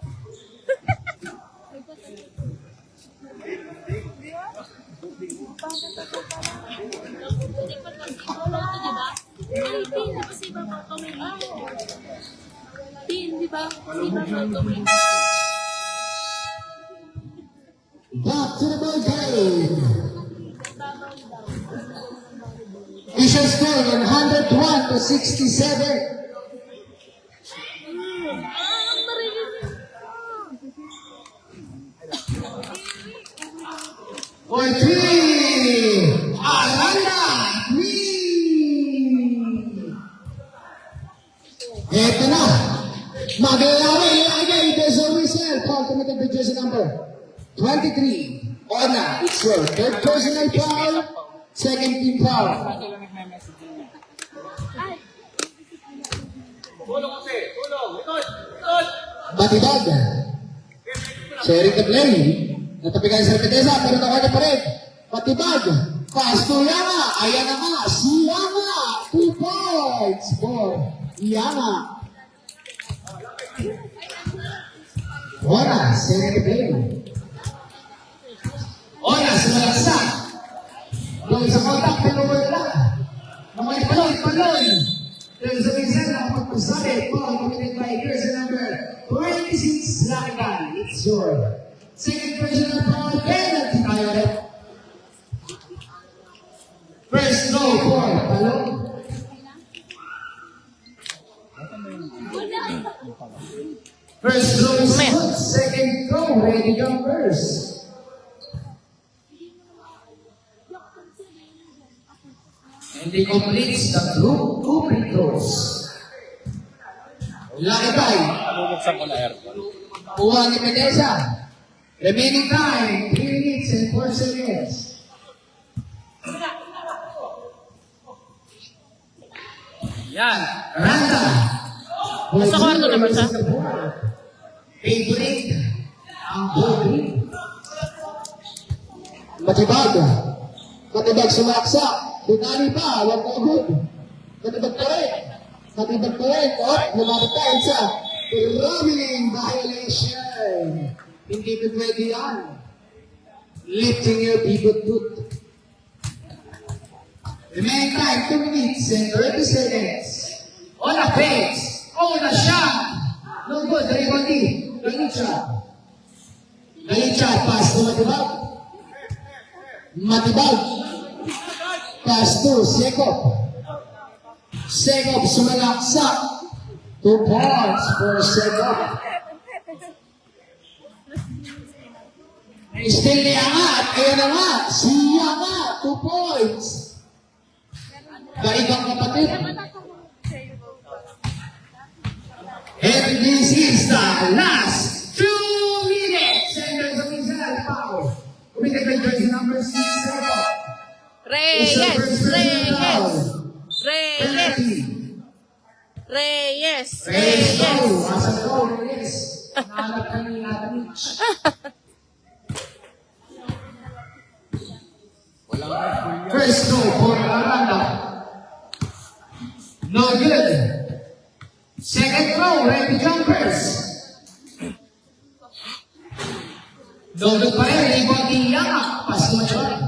Back to the ball game. Vision score 101 to 67. For 3, Aranda, 3. Eto na. Mag-alawin again. There's a whistle. Paul committed the jersey number 23. Ona. It's your third personal foul. Second team foul. Matibag. Sharing the play. Natapigan sa Bethesda, pero nakuha pa rin. Matibag. Pass to Yama. Ayan na nga. Si Yama. 2 points for Yama. Ona, sharing the play. Ona, sumalaksak. Doon sa kontak, pero wala. Naman paloy. There's a reason na magpasabi. Paul, committed by jersey number 26, Lakitan. It's your second personal foul, penalty tayo. First throw for Palong. First throw is good. Second throw, ready come first. And he completes the two free throws. Lakitay. Bubuksan ko na aircon. Kuha ni Bethesda. Remaining time, 3 minutes and 4 seconds. Yan. Randa. Nasa kwarto naman siya. Favorite. Ang Bobby. Matibag. Matibag sumaksak. Dinali pa. Huwag na good. Matibag pa rin. Matibag pa rin. Lumabot tayo sa traveling violation. Hindi pa pwede yan. Lifting your bigot foot. Remaining time, 2 minutes and 30 seconds. On a pace. On a shot. No good. The rebound D. Galicia. Galicia, pass to Matibag. Matibag. Pass to Sekop. Sekop, sumalaksak. 2 points for Sekop. Still ni Angat. Ayan na nga. Si Angat. 2 points. Kaigang kapatid. And this is the last 2 minutes. Senders of Israel foul. Umitig by jersey number 6, Sekop. Reyes! Reyes! Reyes! Reyes! Reyes go. Reyes! Asa go, Reyes. Nahanap ka ni Mitch. First go for Aranda. No good. Second throw, ready jumpers. No good pa rin, rebound ni Yama. Pass to Matibag.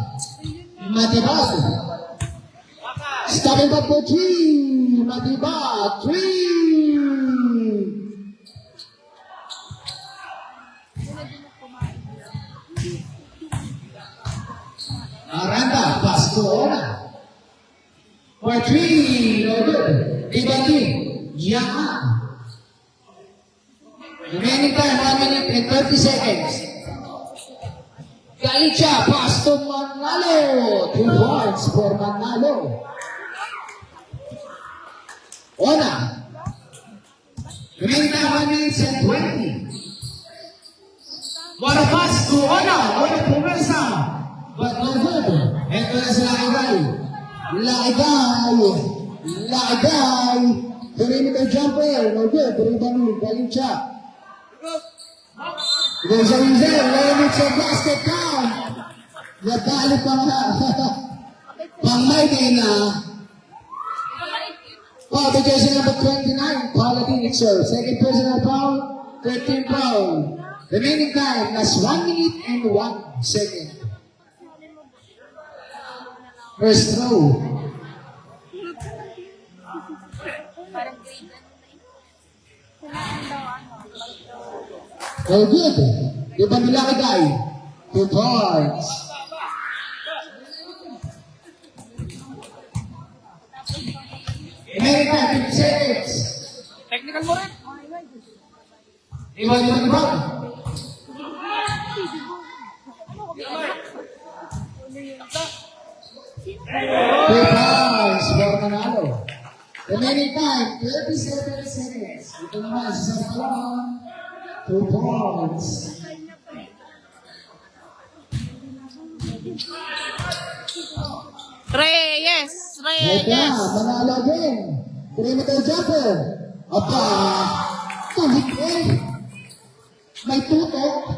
Matibag. Stopping back for 3. Matibag, 3. Aranda, pass to Ona. For 3, no good. Rebound ni Yama. Remaining time, 1 minute and 30 seconds. Galicia, pass to Manalo. 2 points for Manalo. Ona. Remaining time, 1 minute and 20. What a pass to Ona. Ona pumesa. But no good. Ito na si Lakigay. Lakigay. Lakigay. Perimeter jumper. No good. Rebound ni Galicia. Goes a Rizal, limits a basket down. Nadali pa nga. Pang-Mayday na. Foul by jersey number 29, Paladin Nixer. Second personal foul, 13 foul. Remaining time, last 1 minute and 1 second. First throw. Oh, good. Di ba nila kagay? 2 points. America, 50 seconds. Technical mo rin. Iwan nyo na ba? Two points for Manalo. Remaining time, 37 seconds. Ito naman, sa Salon. 2 points. Reyes! Ito na, Reyes! Manalo again. Perimeter jumper. Aba, tulik eh. May tutok.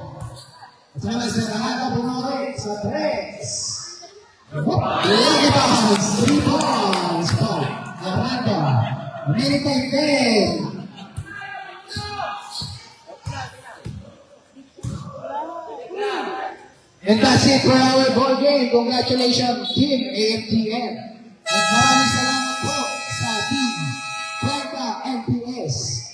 Ito naman sa Manalo, bumalik sa 3. Lucky bounce, 3 points. Aranda. Remaining time 10. And that's it for our ball game. Congratulations, Team AMTN. At maraming salamat po sa Team Cuenca MPS.